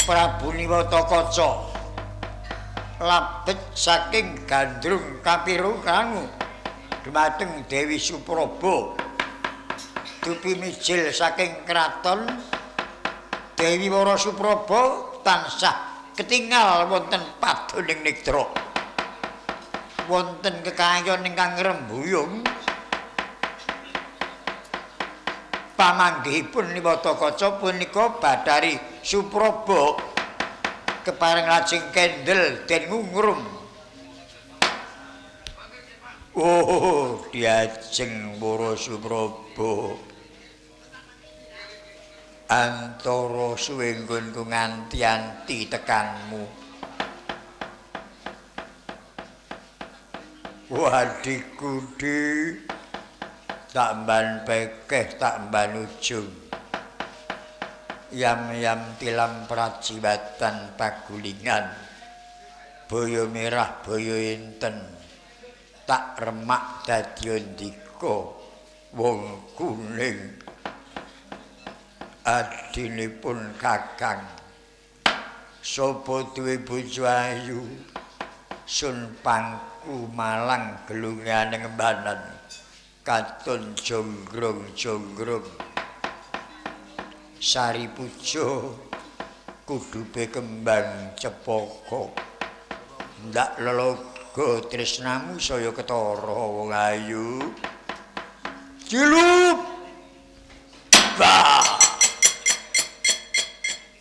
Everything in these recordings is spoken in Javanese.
Prabu Niwatakaca labet saking gandrung kapiro krangu dhumateng Dewi Supraba dupi mijil saking kraton Dewi Wara Supraba tansah ketingal wonten padoning negara wonten kekayon ingkang rembuyung pamanggihipun Niwatakaca punika Bathari Supraba kepareng lajeng kendel den ngungrum. Oh, diajeng Wara Supraba. Antara suwe nggonku nganti-anti tekanmu. Wadiku di tak mban pekeh tak mban ujung. Yam-yam tilam prajiwatan pagulingan boyo merah boyo enten tak remak dadi ndika wong kuning adinipun kakang sapa duwe bojo ayu sun pangku malang gelunganing embanan katon jonggrong-jonggrong Sari pujo kudupe kembang cepaka ndak lelaga tresnamu saya ketara wong ayu cilup bah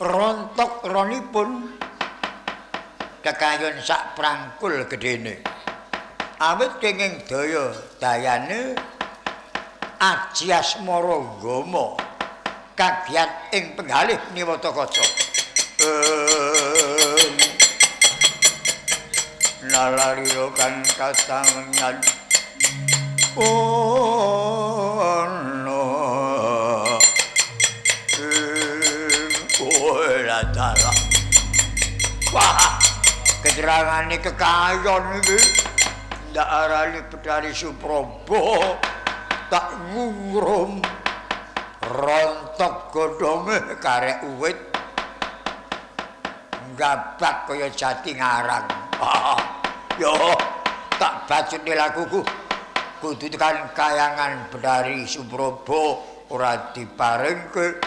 rontok ronipun kekayon sak prangkul gedene awit kenging daya dayane Aji Asmara Gama kagiat ing penggalih Niwatakaca nalarira kan katangan ono ora dalah wah keterangane kekayon iki ndak arani Bathari Supraba tak ngungrum rontok godhonge karek uwit gabak kaya jati ngarang yo tak bacune laguku kudu tekan kayangan Bathari Supraba ora diparingke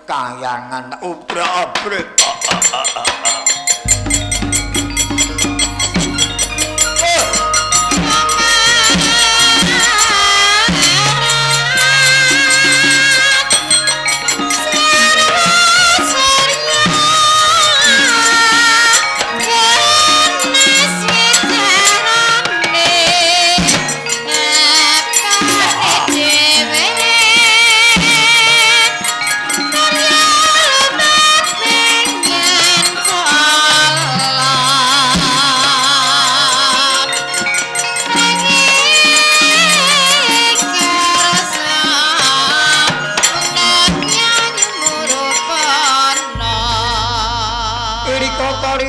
kayangan obrak-abrik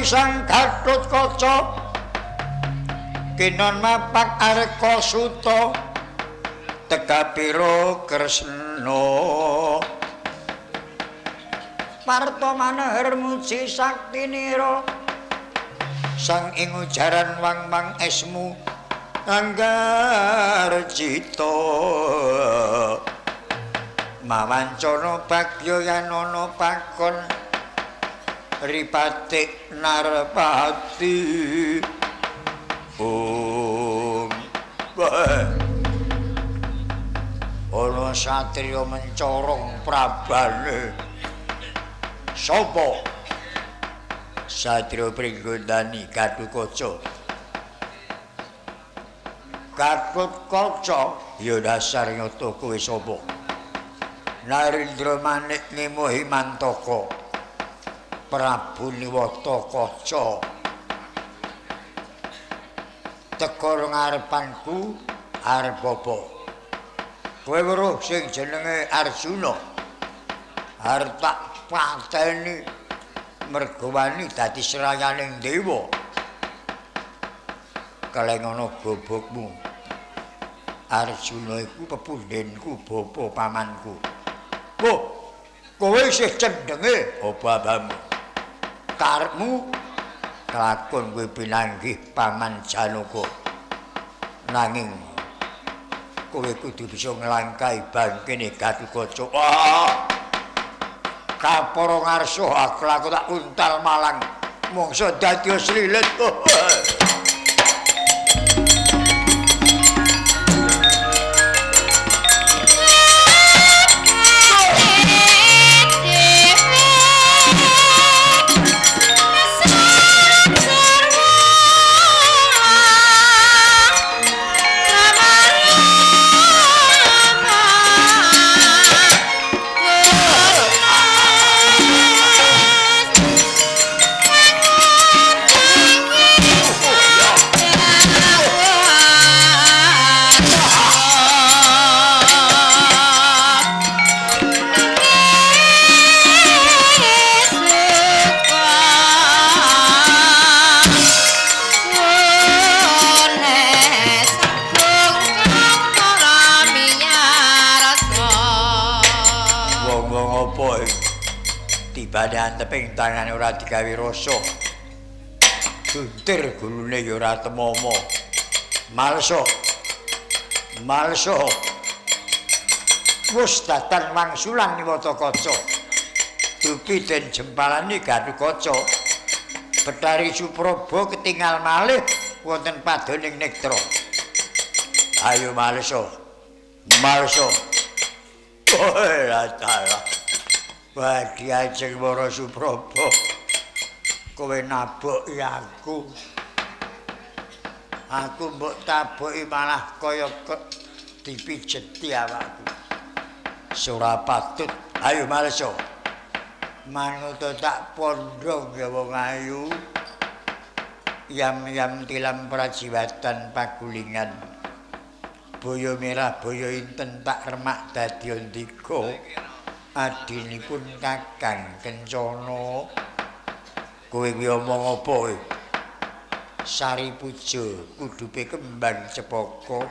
Sang Gatotkaca kinon mapak areka suta tegapira Kresna parta manahar muji saktinira sang ing ujaran wang-wang esmu anggar cita mawancana bagya yanana pakon Ripatik Narpati ana satriya mencorong prabane sapa satriya Pringgondani Gatotkaca ya dasar nyata kowe sapa Narendra Manik Ngemohi Mantaka Prabu Niwatakaca teka ngarepanku arep apa kowe weruh sing jenenge Arjuna arep tak pateni mergo wani dadi serayaning dewa kalengono gobokmu Arjuna iku pepundhenku bapa pamanku kowe isih cendhenge apa babamu karepmu kelakon kowe pinanggih Paman Janaka. Nanging kowe kudu bisa nglangkahi bangkene Gatotkaca. Wah! Kapara ngarsa aku tak untal malang mongso dadi slilit. Tibane anteping tangane ora digawe rasa. Duntir gulune ya ora temomo. Malsa. Wis datan wangsulan niwata kaca. Dupi den jempalane Gatotkaca. Betari Supraba ketingal malih wonten padoning nektra. Ayo Malsa. Oh, la. Wadi ajeng Wara Supraba. Kowe naboki aku. Aku mbok taboki malah kaya dipijeti awakku. Ora patut. Ayo Malsa. Manut tak pondhong ya wong ayu. Yam tilam prajiwatan pagulingan. Boyo merah boyo inten tak remak dadi ndika. Adinipun Kakang Kencana. Kowe kuwi omong apa kowe? Sari puja kudupe kembang cepaka.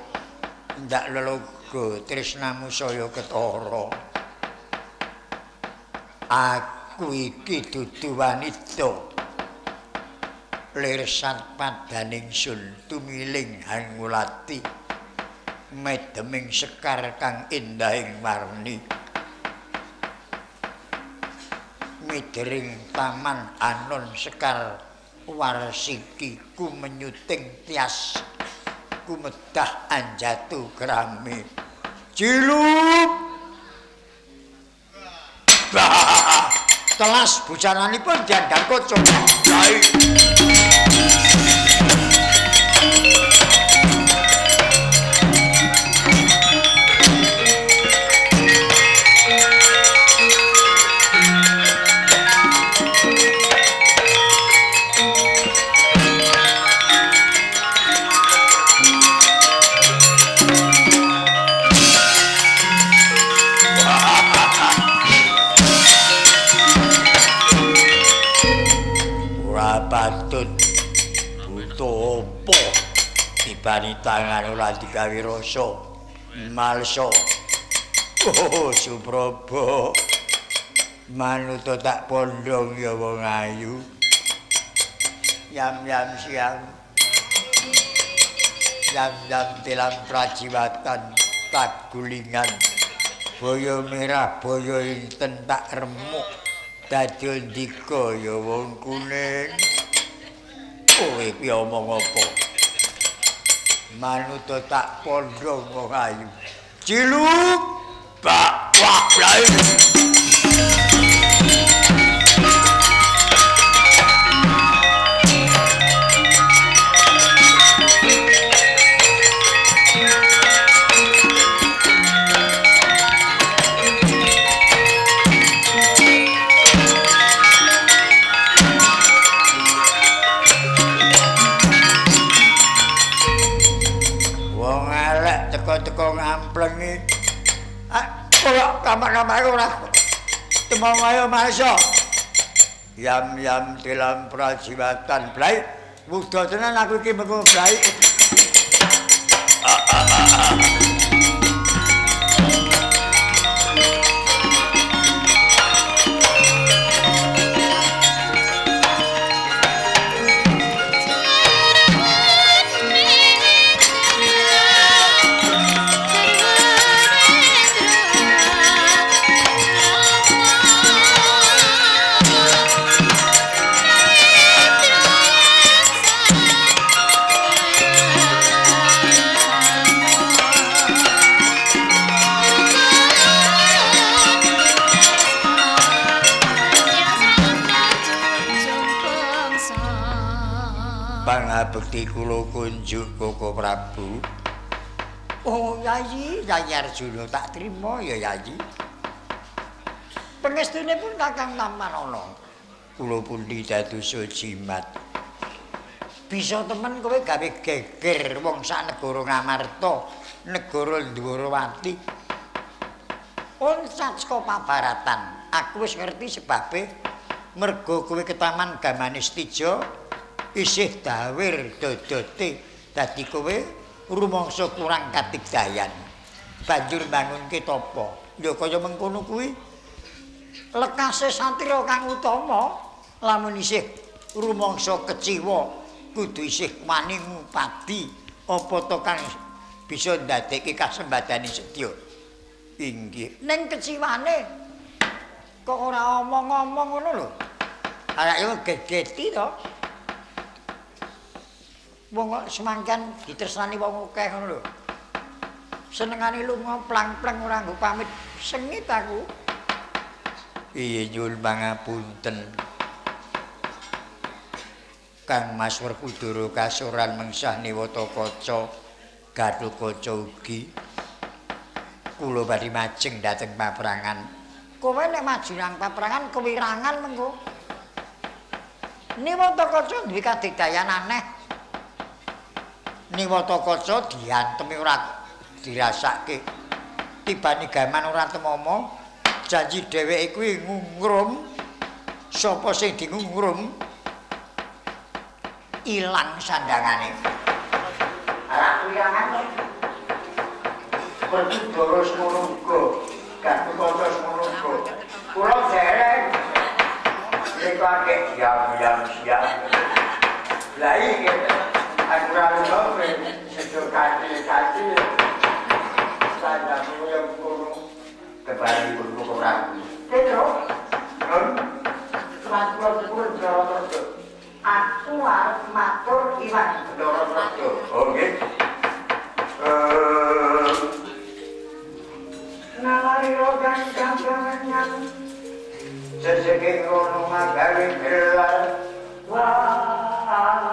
Ndak lelaga tresnamu saya ketara. Aku iki dudu wanita. Lirsat padaning sun tumiling Hangulati. Medeming sekar kang endahing warni. Midering taman anon sekar warsiki ku menyuting tias ku medah anjatu kerami cilup telas bujananipun diandang kaca. Patut butuh apa dibani tangan ora digawe rasa. Malsa. Oh Supraba. Manut tak pondhong ya wong ayu. Yam siang. Yam tilam prajiwatan pagulingan. Boyo merah boyo inten tak remuk. Dadi ndika ya wong kuning. Kowe kuwi omong apa? Manut tak pondhong wong ayu. Ciluk bak wah blai. Teko ngamplengi. Ora kamar-kamar ora. Temong ayo Malsa. Yam tilam prajiwatan blai. Wuda tenan aku iki mengko blai. pangabekti kula kunjuk Koko Prabu. Oh, Yayi Arjuna tak trima ya Yayi. Pangestune pun Kakang Tamanana. Kula pundi dadosa jimat. Bisa temen kowe gawe geger wong sak negara Ngamarta, negara Dwarawati. Onsat saka pabaratan. Aku wis ngerti sebabe mergo kowe ketaman Gamanistija isih dawir dodote dadi kowe rumangsa kurang katigdayan. Banjur bangunke tapa? Ya kaya mengkono kuwi. Lekase satira kang utama lamun isih rumangsa keciwa kudu isih wani ngupadi apa to kang bisa ndadekke kasembadane sedya. Inggih. Ning keciwane kok ora omong-omong ngono lho. Arek gegeti to. Wong kok semangkan ditresnani wong akeh ngono lho. Senengane lunga plang-plang ora nggo pamit sengit aku. Iya nyuwun pangapunten. Kang Mas Werkudara kasoran mengsah Niwatakaca Gatotkaca ugi. Kula badhe majeng dhateng paprangan. Kowe nek maju nang paprangan kewirangan mengko. Niwatakaca duwe kadigdayan aneh. Niwatakaca diantemi ora dirasake. Tibane gaman ora temomo, janji dheweke kuwi ngungrum. Sapa sing dingungrum ilang sandangane. Ora kuyangan to. Werkudara semono uga, Gatotkaca semono uga. Kula dereng nek akeh diam-diam siap. Lah iki aku ora ngono sedo kaki-kaki. Saya yang kono kebari kulo Prabu. Kero. Matur Dorotraja. Aku arep matur Iwan Dorotraja. Oh nggih. Nalika kang kangen seseke ngono magawe gelar wah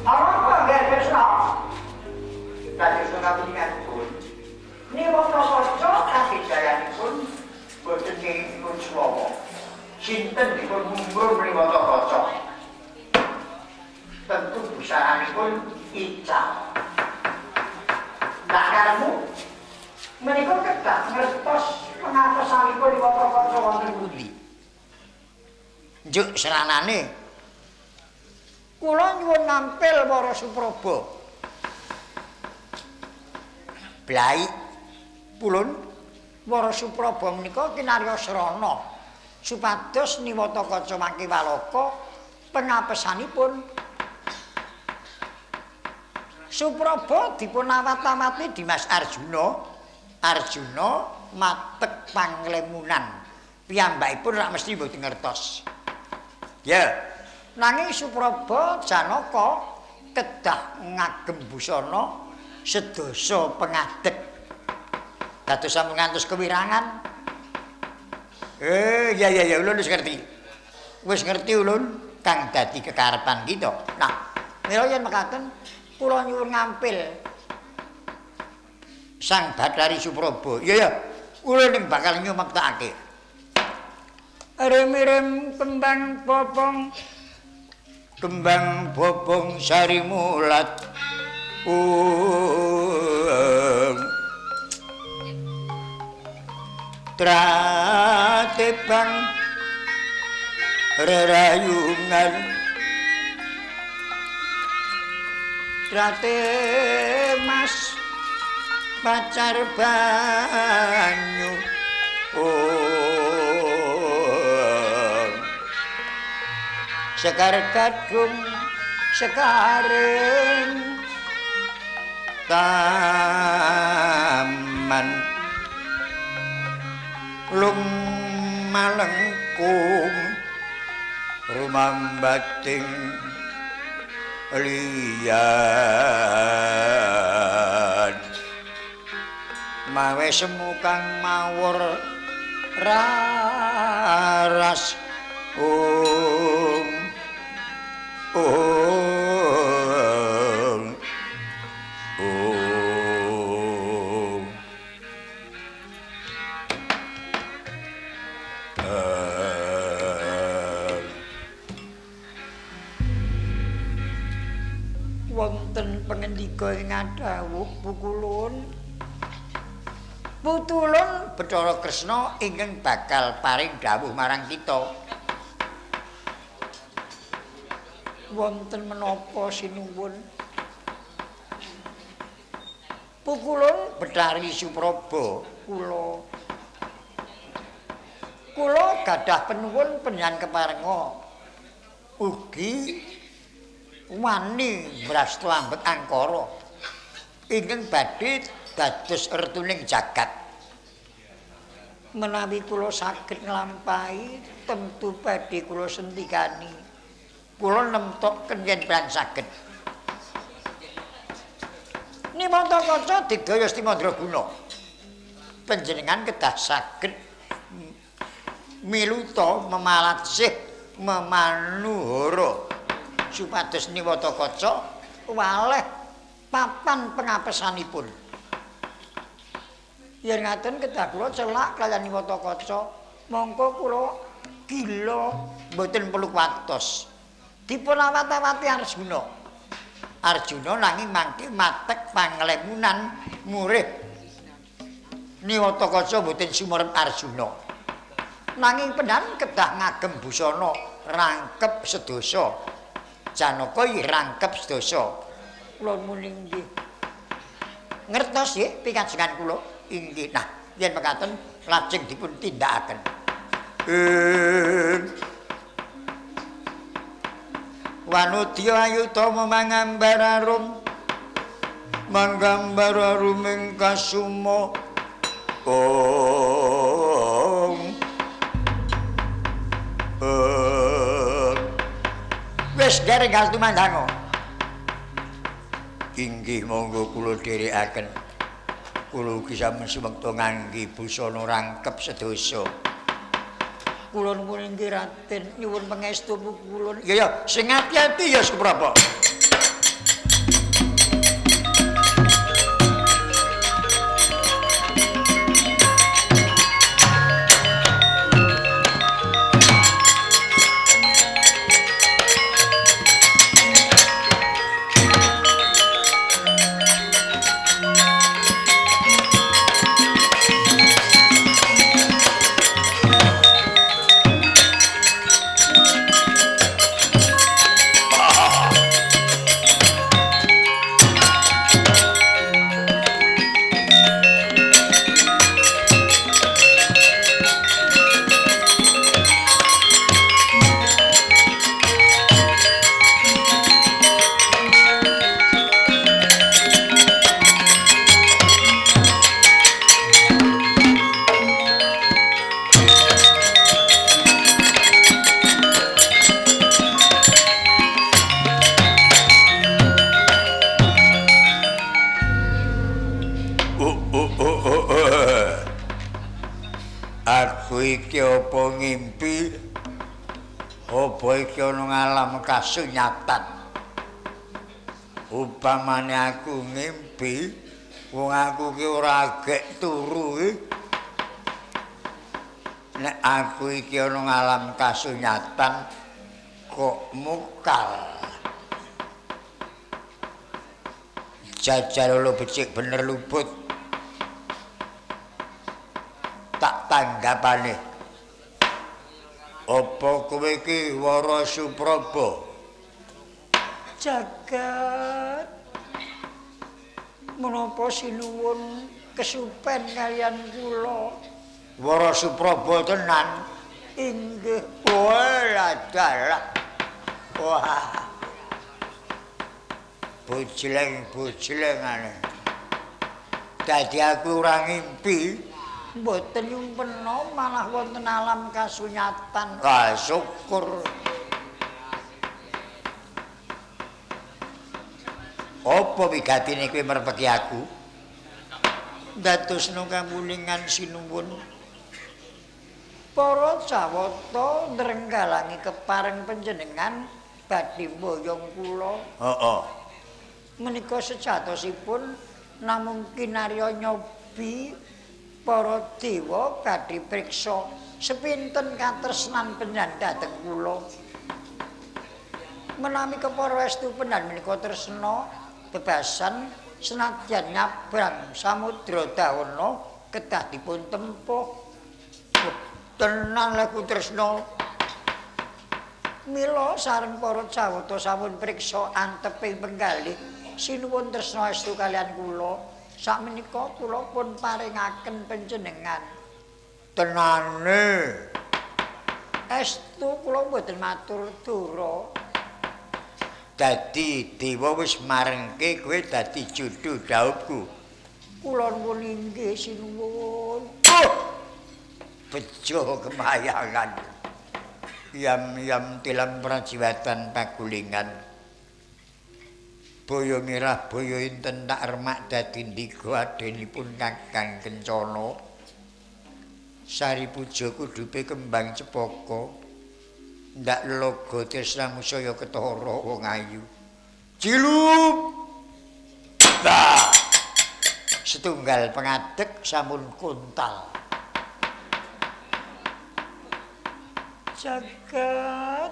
apa nggak bisa? Tadi sudah punya pun. Niwatakaca kadigdayanipun boten kenging swawa. Sinten dipun mungkur Niwatakaca? Tentu busaranipun ical. Tak karemu menika kedah ngertos pengapesanipun Niwatakaca wonten pundi. Njuk seranane kula nyuwun nampil para Supraba. Blai pulun para Supraba menika kinarya srana supados Niwatakaca Makiwalaka pengapesanipun. Supraba dipun awat-awati Dimas Arjuna. Arjuna matek panglemunan. Piyambakipun rak mesti mboten ngertos. Ya, nanging Supraba Janaka kedah ngagem busana sedasa pengadeg. Dados sampun ngantos kewirangan. Ya, ulun wis ngerti. Wis ngerti ulun kang dadi kekarepan kita. Nah, mila yen mekaten kula nyuwun ngampil Sang Bathari Supraba. Ya, ulun ning bakal nyumektake. Rem-rem kembang bobong sari mulat. Tratebang rerayungan trate mas pacar banyu sekar kadung sekaring taman lung malengkung rumambating liyan mawe semu kang mawur raras wonten pangendika ing adhawuh Pukulun Putulun Bathara Kresna ingkang bakal paring dawuh marang kita. Wonten menapa sinuwun? Pukulun Betari Supraba kula gadah penuwun panjenengan keparenga ugi wani mrastu ambek angkara ingkang badhe dados ertuning jagat. Menawi kula saged nglampahi tentu badhe kula sentikani. Kula nemtoken yen pan saged. Nimanta kaca digaya Sti Mandraguna. Panjenengan kedah saged miluta memalatsih memanuhara supados Niwata Kaca waleh papan pengapesanipun. Yen ngaten kedah kula celak kaliyan Niwata Kaca, mongko kula gila mboten perlu watos. Dipun awat-awati Arjuna. Arjuna nanging mangke matek panglemunan murid. Niwata Kaca mboten sumurep Arjuna. Nanging penan kedah ngagem busana rangkep sedasa. Janaka rangkep sedasa. Kula muni nggih. Ngertos nggih pikajengan kula? Inggih. Nah, yen mekaten lajeng dipun tindakaken. Wanudya ayuta mangambararum manggambararum ing kasuma wis garengal tumandanga. Inggih monggo kula dherekaken. Kula ugi sampun sumekta ngangge busana rangkep sedasa. Kula nuwun inggih Raden nyuwun pangestu Pukulun. Ya sing ati-ati ya Suprapa. Iki apa ngimpi? Apa iki ana ngalam kasunyatan? Upamane aku ngimpi, wong aku ki ora gek turu. Nek aku iki ana ngalam kasunyatan kok mukal. Jajal lo becik bener luput. Tak tanggapane. Apa kowe iki Wara Supraba? Jagat. Menapa sinuwun kesupen kaliyan kula? Wara Supraba tenan. Inggih. Wah, dalah. Wah. Bujleng-bujlengane. Dadi aku ora ngimpi. Mboten nyumpena malah wonten alam kasunyatan. Ah, syukur. Apa wigatine kowe merpeki aku? Dados no kamulingan sinuwun. Para Jawata nrenggalangi kepareng panjenengan badhe mboyong kula. Heeh. Menika sejatosipun namung kinarya nyobi para dewa badhe priksa sepinten katresnan panjenengan dhateng kula. Menami kepara estu panjenengan menika tresna bebasan senadyan nyabrang samudra dawana kedah dipun tempuh. Tenan laku tresna. Mila sareng para Jawata sampun priksa anteping penggalih sinuwun tresna estu kalian kula. Sakmenika kula pun paringaken panjenengan. Tenane. Estu kula mboten matur dura. Dadi dewa wis marengke kowe dadi judhu dhawuhku. Kula nuwun inggih sinuwun. Bejo kemayangan. Yam-yam tilam prajiwatan pagulingan. Boyo mirah boyo inten tak remak dadi ndika adenipun Kakang Kencana. Sari puja kudupe kembang cepaka. Ndak logo tresna musaya ketara wong ayu. Cilup. Bah. Setunggal pengadeg sampun kuntal. Jagat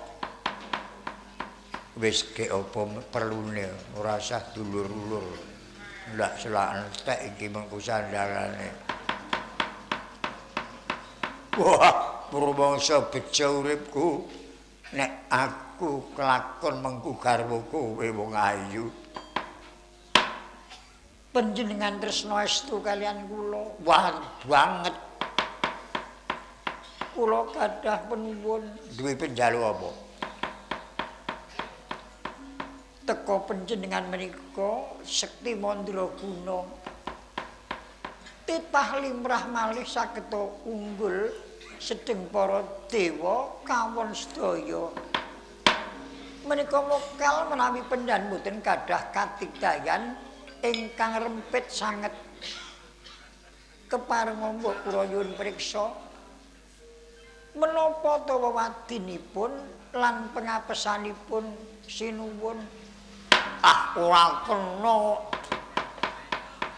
Wis ge apa perlune ora usah dulur-ulur. Ndak selak entek iki mengko sandalane. Wah, purmangsa bejo uripku nek aku kelakon mengku garwa kowe wong ayu. Panjenengan tresna estu kalian kula. Wah, banget. Kula gadah penuwun Duwe penjaluk apa? teka panjenengan menika sekti mandraguna. Titah limrah malih sageta unggul sedeng para dewa kawon sedaya. Menika mokal menawi pendhan boten gadah katigdayan ingkang rempit sanget. Kepareng mbok kula nyuwun priksa menapa ta wewadinipun lan pengapesanipun sinuwun. Ah, ora kena.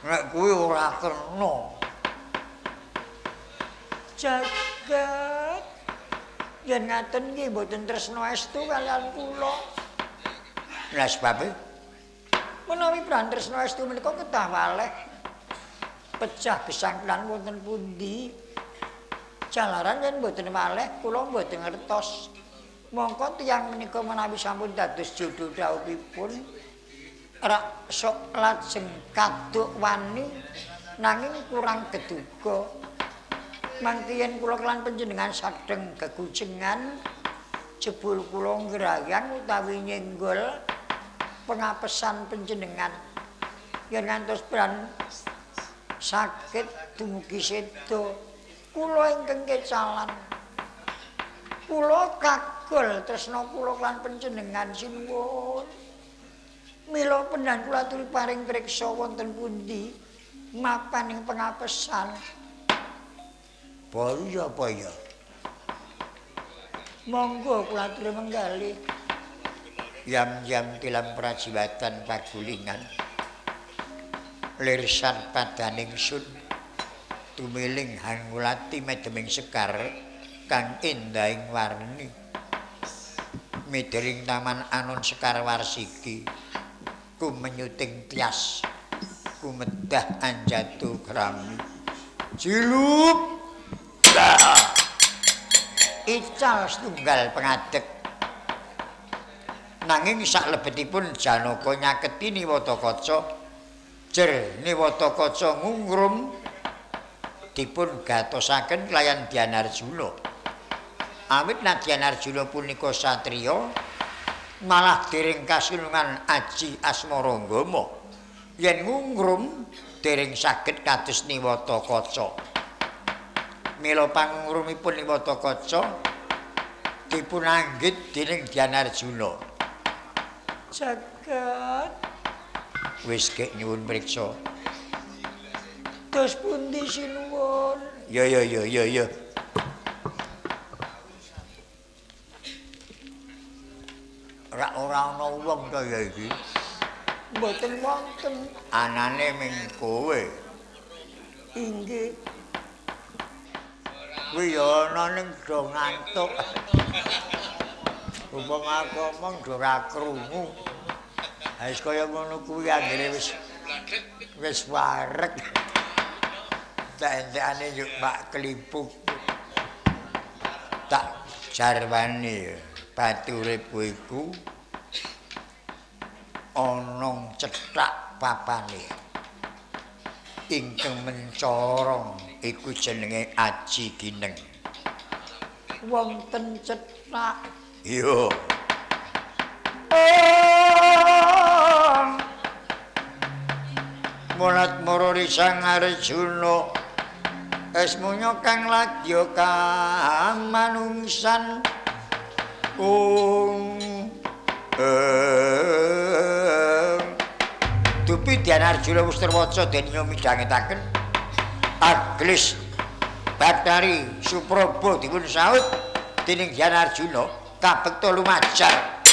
Nek kuwi ora kena. Jagat yen ngaten nggih mboten tresna estu kalian kula. Lah sebabe Menawi pran tresna estu menika kedah waleh pecah gesanglan wonten pundi. Jalaran yen mboten waleh kula mboten ngertos. Mongko tiyang menika menawi sampun dados judhu dhawuhipun rak sok lajeng kaduk wani nanging kurang geduga. Mangke yen kula kelan panjenengan sadeng gegujengan jebul kula ngrayang utawi nyenggol pengapesan panjenengan. Yen ngantos pran saged dumugi seda kula ingkang kecalan. Kula kagol tresna kula lan panjenengan sinuwun. Mila pendhan kula aturi paring priksa wonten pundi mapaning pengapesan. Baya apa ya? Monggo kula aturi menggalih. Yam-yam tilam prajiwatan pagulingan. Lirsan padaning sun. Tumiling hangulati medeming sekar kang endahing warni. Midering taman anon sekar warsiki. Ku menyuting tias. Ku medah anjatu krami. Cilup. Dah. Ical setunggal pengadeg. Nanging saklebetipun Janaka nyaketi Niwatakaca. Jer Niwatakaca ngungrum dipun gatosaken kelayan Dyanarjuna. Awit nadyan Arjuna punika satriya malah dereng kasulungan aji Asmaranggama. Yen ngungrum dereng saged kados Niwatakaca. Mila pangungrumipun Niwatakaca dipun anggit dening Dyanarjuna. Jagat Wis kek nyuwun priksa. dos pundi sinuwun? Ya. kaya iki. Mboten wonten. Anane ming kowe. Inggih. Kuwi ya ana ning do ngantuk. Upang aku omong do ora krungu. Ha wis kaya ngono kuwi anggere wis wareg. Tak entekane yo Pak Klipuk. Tak jarwani paturipku iku ana cethak papane. Ingkang mencorong iku jenenge Aji Gineng. Wonten cethak. Iya. Mulat Mururi Sang Arjuna esmunya kang ladya kamanungsan Dupi Dyan Arjuna Wustirwaca denya midhangetaken Aglis Bathari Supraba dipun saut dening Dyan Arjuna kabekta lumajar.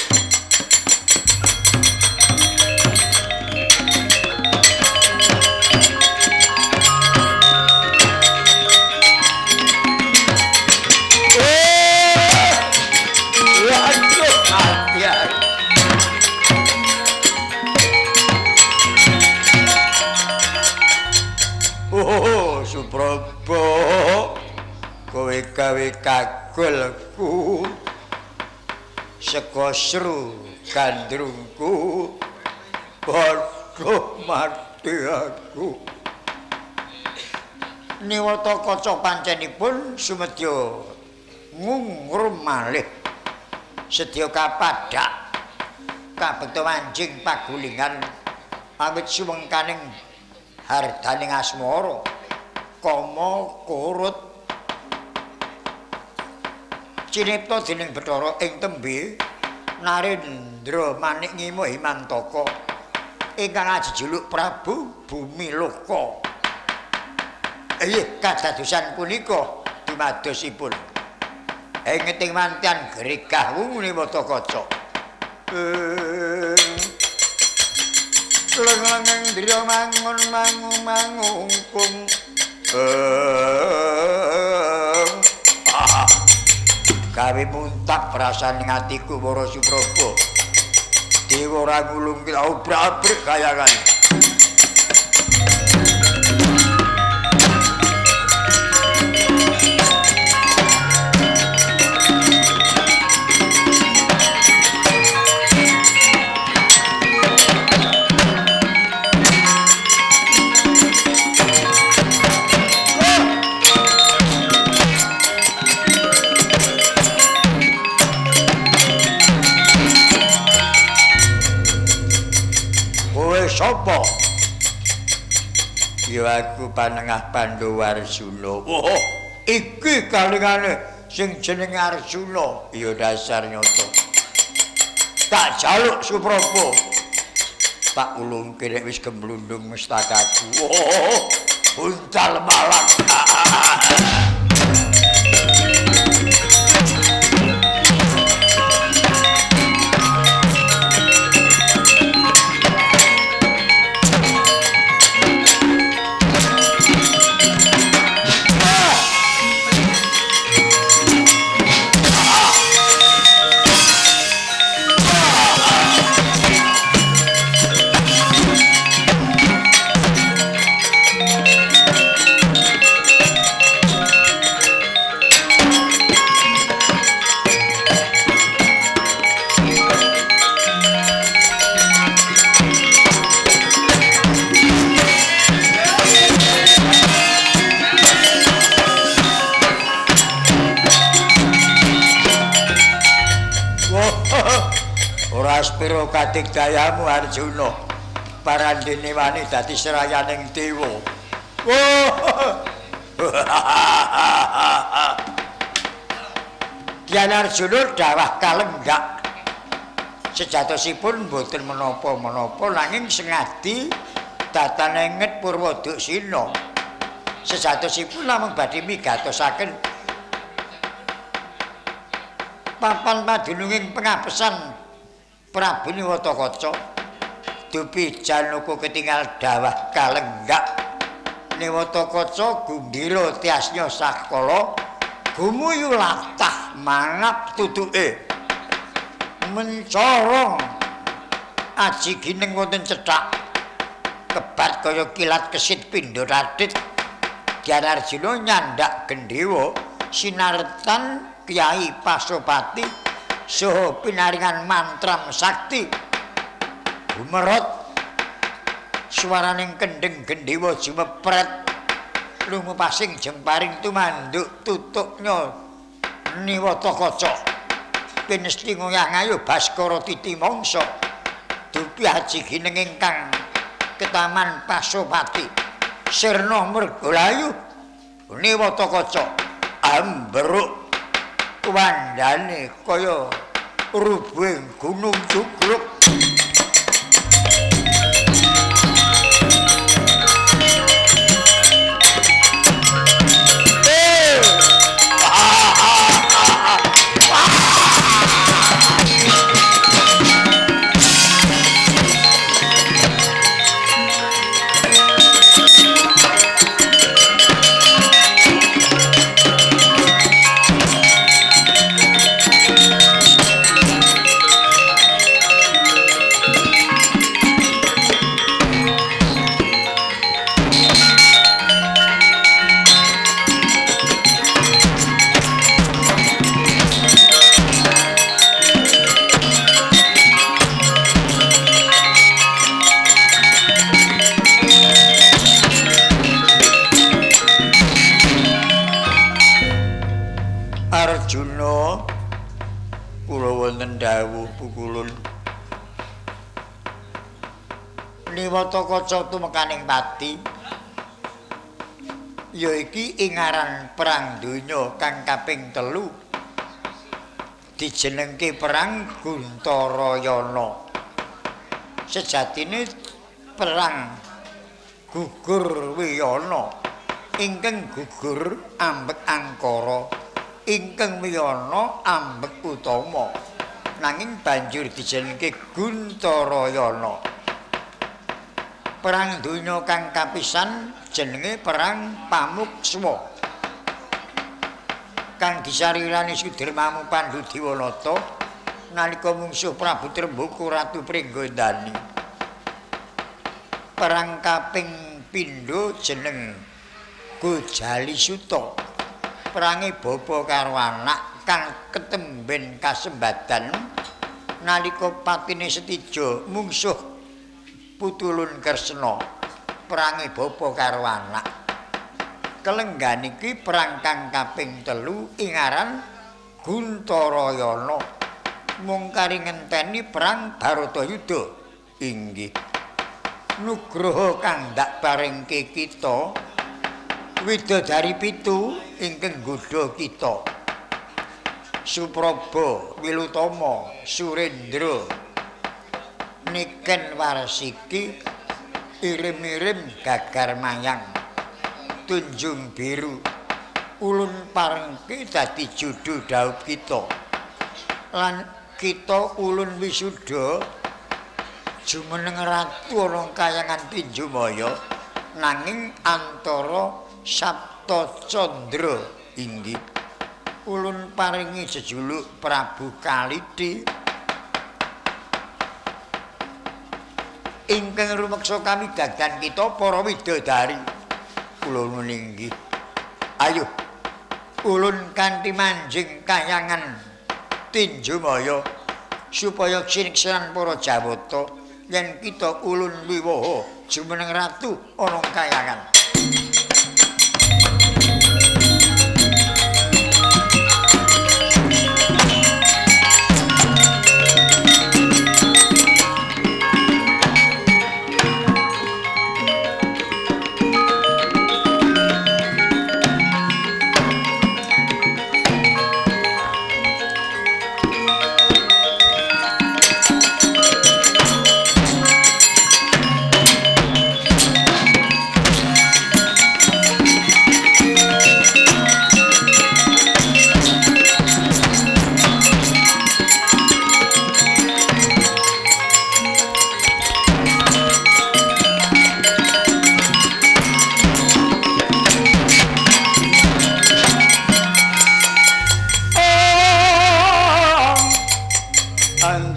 Oh, Supraba, kowe gawe kagolku saka sru gandrungku padha mati aku. Niwata kaca pancenipun sumedya ngungrum malih sedya kapadhak kabekta manjing pagulingan awit suwengkaning hardaning asmara kama kurut cinipta dening Bathara ing tembe Narendra Manik Ngima Himantaka ingkang ajejuluk Prabu Bumi Loka. Inggih kadadosan punika dumadosipun ing ngeting mantian gregah wungune wata kaca. Lengang ndriya mangun mangungkung gawe muntap perasaan ing atiku Wara Supraba. Dewa ora ngulung kita obrak-abrik kayangan. Sapa? Ya aku Panengah Pandhawa Arjuna. Oh, iki kalingane sing jenenge Arjuna. Ya dasar nyoto. Tak jaluk Supraba. Tak ulungke nek wis gemblundung mestakaku. Oh, buntal malang. Aspiro kadigdayamu Arjuna parandene wani dadi serayaning dewa. Dyan Arjuna dawah kalenggak. Sejatosipun boten menapa-menapa nanging sengadi datanenget Purwoduksina. Sejatosipun namung badhe migatosaken papan padununging pengapesan Prabu Niwatakaca dupi Janaka ketinggal dawah kalenggak. Niwatakaca gundhira tiasnya sakala gumuyu latah manap tutuke. Mencorong aji gining wonten cethak kebat kaya kilat kesit pindha radit. Dyang Arjuna nyandak gendhewa sinartan Kyai Pasopati saha pinaringan mantram sakti. Gumerot swaraning kendheng gendhewa jumepret lumupasing jemparing tumanduk tutuknya Niwatakaca. Pinesti ngoyang ayo Baskara Titi mangsa dupi haji gining ingkang ketaman Pasopati sirna mergalayu Niwatakaca ambruk wandane kaya rubuhing gunung jugruk. Arjuna kula wonten dawuh pukulun Niwatakaca tumekaning pati ya iki ing aran perang donya kang kaping 3 dijenengke perang Guntarayana. Sejatine perang gugur wiyana ingkang gugur ambek angkara ingkang wiyana ambek utama nanging banjur dijenengke Guntarayana. Perang donya kang kapisan jenenge perang Pamukswa kang disarirani Sudirmamu Pandhu Dewanata nalika mungsuh Prabu Trembaka Ratu Pringgandani. Perang kaping pindho jeneng Gojalisuta. Perange bapa karo anak kang ketemben kasembadan nalika patine Setija mungsuh Putulun Kresna. Perange bapa karo anak. Kelenggan iki perang kang kaping 3 ing aran Guntarayana. Mung kari ngenteni perang Bharatayuda inggih nugraha kang ndak paringke kita widodari 7 ingkang nggodha kita. Supraba, Wilutama, Surendra, Niken Warsiki, Irim-irim Gagar Mayang, Tunjung Biru, ulun parengke dadi judhu dhaup kita. Lan kita ulun wisuda jumeneng ratu ana kayangan Tinjumaya nanging antara Sabta Candra inggih ulun paringi jejuluk Prabu Kalidi ingkang rumeksa kami dadan kita para widodari. Kula nuwun inggih ayo ulun kanthi manjing kayangan Tinjumaya supaya siniksan para Jawata yen kita ulun wiwaha jumeneng ratu ana kayangan.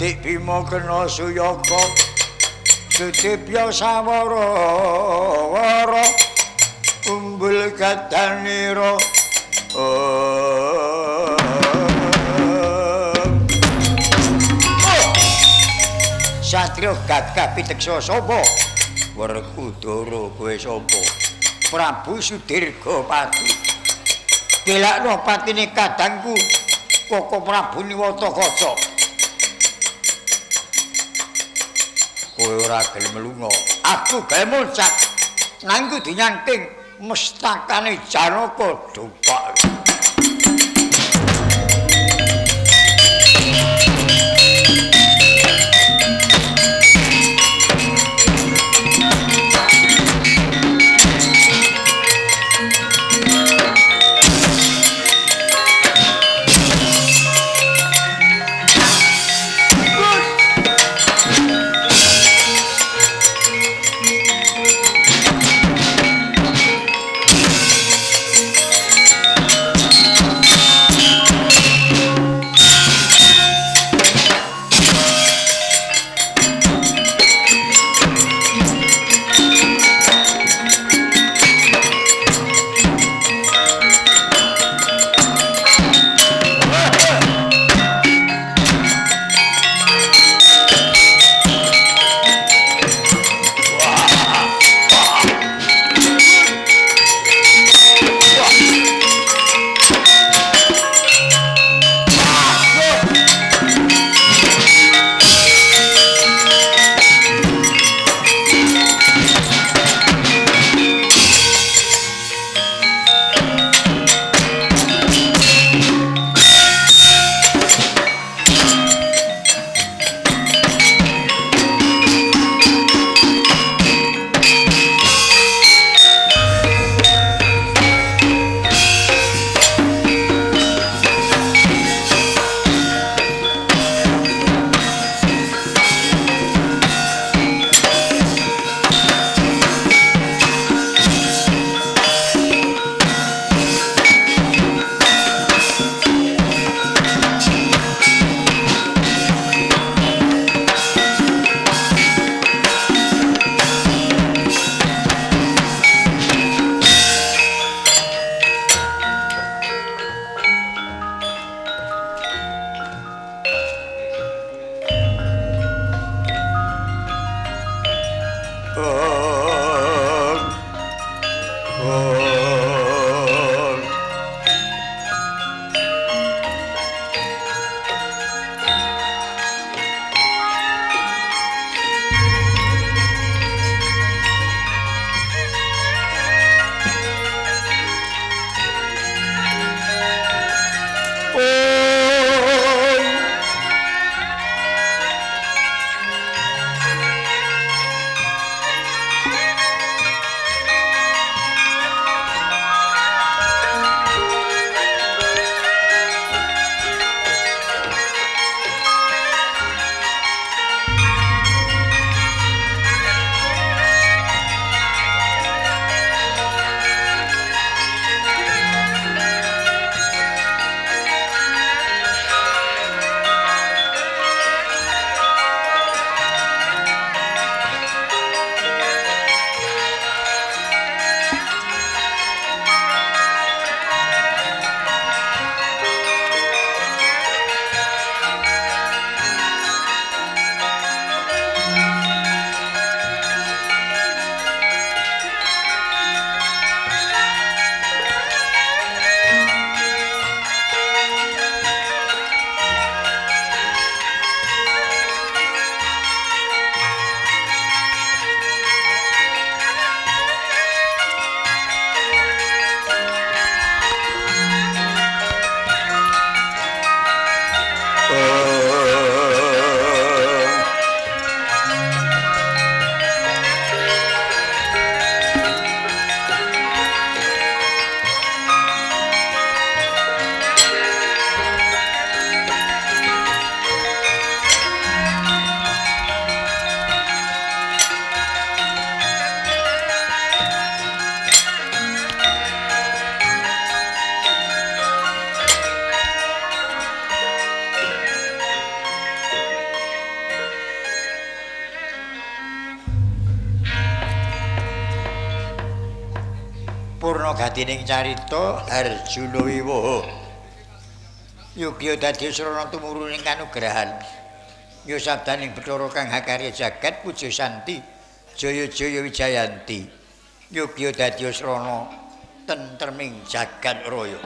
Adik Bima kena suyaka Sudibya sawara umbul kadanira Satrio gagah piteksa sapa? Werkudara kowe sapa? Prabu Sudirgapati. Delakno patine kadangku Koko Prabu Niwatakaca. Kowe ora gelem lunga, aku gelem muncak. Nangku dinyangking mestakane Janaka dupak. Ana gatining carita Arjuna Wiwaha. Yogya dadi srana tumuruning kanugrahan. Ya sabdaning Bathara kang hakarya jagat puja santi jaya-jaya wijayanti. Yogya dadi srana tentreming jagat raya.